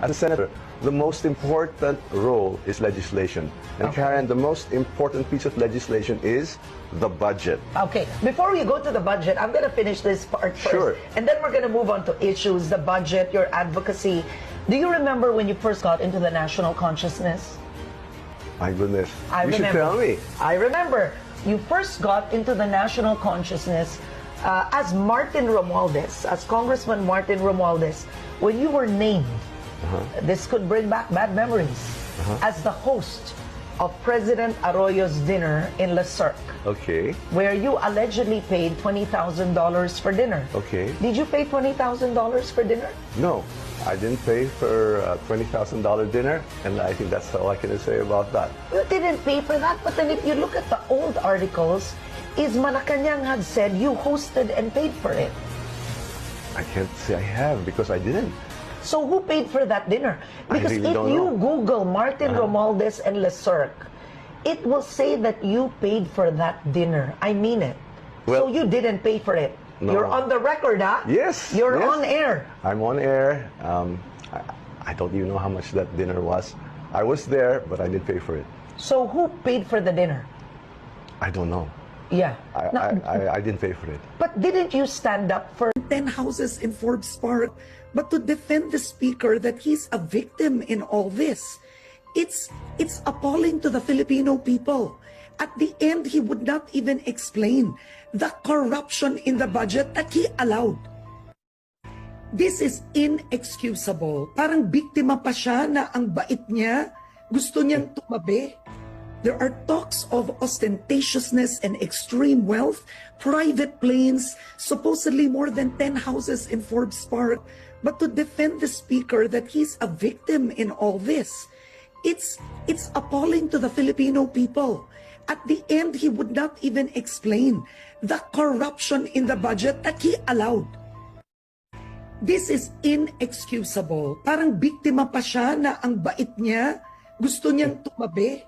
As a senator, the most important role is legislation. And Karen, the most important piece of legislation is the budget. Okay, before we go to the budget, I'm going to finish this part first. Sure. And then we're going to move on to issues, the budget, your advocacy. Do you remember when you first got into the national consciousness? My goodness. I You remember. should tell me. I remember. You first got into the national consciousness as Martin Romualdez, as Congressman Martin Romualdez, when you were named. This could bring back bad memories. As the host of President Arroyo's dinner in La Cirque, Okay. where you allegedly paid $20,000 for dinner. Okay. Did you pay $20,000 for dinner? No, I didn't pay for a $20,000 dinner, and I think that's all I can say about that. You didn't pay for that, but then if you look at the old articles, is Malacanang had said you hosted and paid for it. I can't say I have because I didn't. So who paid for that dinner? I Because really if don't you know. Google Martin Romualdez and Le Cirque, it will say that you paid for that dinner. I mean it. So Well, you didn't pay for it. no. You're on the record, huh? Yes. You're yes. on air. I'm on air. I don't even know how much that dinner was. I was there, but I didn't pay for it. So who paid for the dinner? I don't know. Yeah. No, I didn't pay for it. but didn't you stand up for 10 houses in Forbes Park, but to defend the speaker that he's a victim in all this. It's appalling to the Filipino people. At the end, he would not even explain the corruption in the budget that he allowed. This is inexcusable. Parang biktima pa siya na ang bait niya, gusto niyang tumabi. There are talks of ostentatiousness and extreme wealth, private planes, supposedly more than 10 houses in Forbes Park. But to defend the speaker that he's a victim in all this, it's appalling to the Filipino people. At the end, he would not even explain the corruption in the budget that he allowed. This is inexcusable. Parang biktima pa siya na ang bait niya, gusto niyang tumabi.